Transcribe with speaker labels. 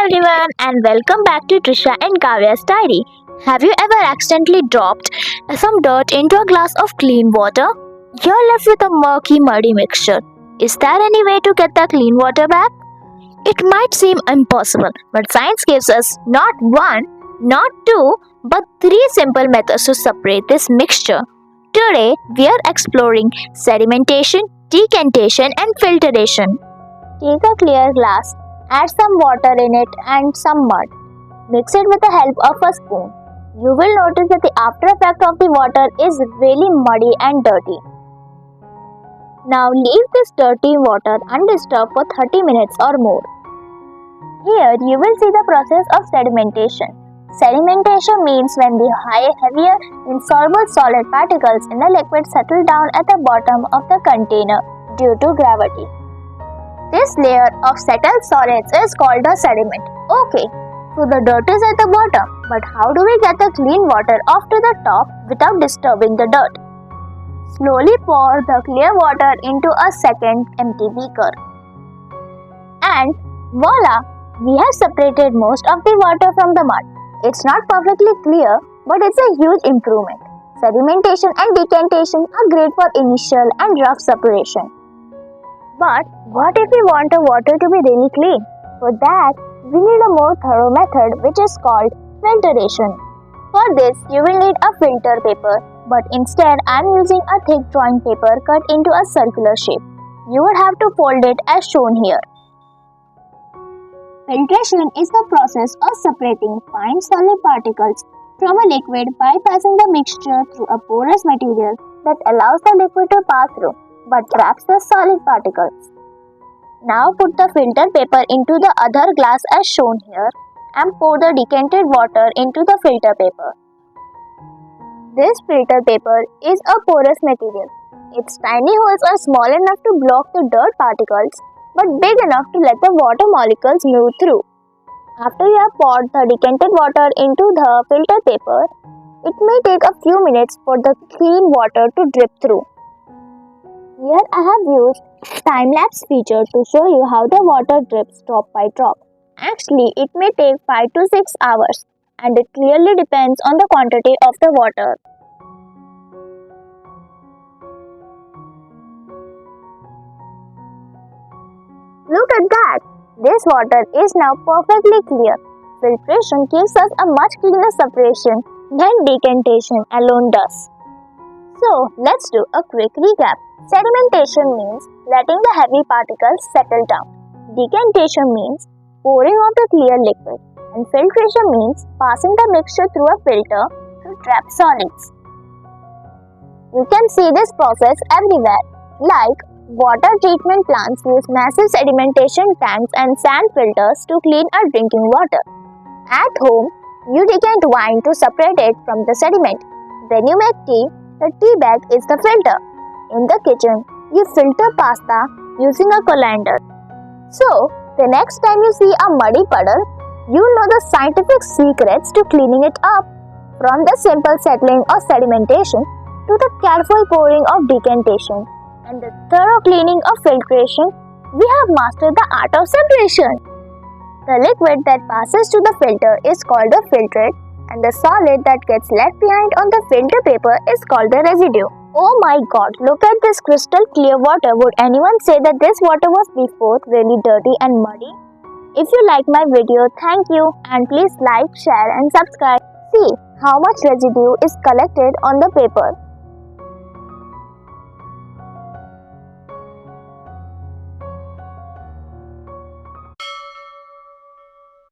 Speaker 1: everyone and welcome back to Trisha and Kavya's Diary. Have you ever accidentally dropped some dirt into a glass of clean water? You're left with a murky, muddy mixture. Is there any way to get the clean water back? It might seem impossible, but science gives us not one, not two, but three simple methods to separate this mixture. Today, we are exploring sedimentation, decantation, and filtration. Take a clear glass. Add some water in it and some mud. Mix it with the help of a spoon. You will notice that the after effect of the water is really muddy and dirty. Now leave this dirty water undisturbed for 30 minutes or more. Here you will see the process of sedimentation. Sedimentation means when the heavier insoluble solid particles in the liquid settle down at the bottom of the container due to gravity. This layer of settled solids is called a sediment. Okay, so the dirt is at the bottom, but how do we get the clean water off to the top without disturbing the dirt? Slowly pour the clear water into a second empty beaker. And voila! We have separated most of the water from the mud. It's not perfectly clear, but it's a huge improvement. Sedimentation and decantation are great for initial and rough separation. But what if we want the water to be really clean? For that, we need a more thorough method which is called filtration. For this, you will need a filter paper, but instead I am using a thick drawing paper cut into a circular shape. You would have to fold it as shown here. Filtration is the process of separating fine solid particles from a liquid by passing the mixture through a porous material that allows the liquid to pass through but traps the solid particles. Now put the filter paper into the other glass as shown here and pour the decanted water into the filter paper. This filter paper is a porous material. Its tiny holes are small enough to block the dirt particles but big enough to let the water molecules move through. After you have poured the decanted water into the filter paper, it may take a few minutes for the clean water to drip through. Here I have used time-lapse feature to show you how the water drips drop by drop. Actually, it may take 5 to 6 hours and it clearly depends on the quantity of the water. Look at that! This water is now perfectly clear. Filtration gives us a much cleaner separation than decantation alone does. So, let's do a quick recap. Sedimentation means letting the heavy particles settle down. Decantation means pouring off the clear liquid. And filtration means passing the mixture through a filter to trap solids. You can see this process everywhere. Like water treatment plants use massive sedimentation tanks and sand filters to clean our drinking water. At home, you decant wine to separate it from the sediment. When you make tea, the tea bag is the filter. In the kitchen, you filter pasta using a colander. So, the next time you see a muddy puddle, you know the scientific secrets to cleaning it up. From the simple settling of sedimentation to the careful pouring of decantation and the thorough cleaning of filtration, we have mastered the art of separation. The liquid that passes to the filter is called a filtrate, and the solid that gets left behind on the filter paper is called the residue. Oh my god, look at this crystal clear water. Would anyone say that this water was before really dirty and muddy? If you like my video, thank you and please like, share and subscribe. See how much residue is collected on the paper.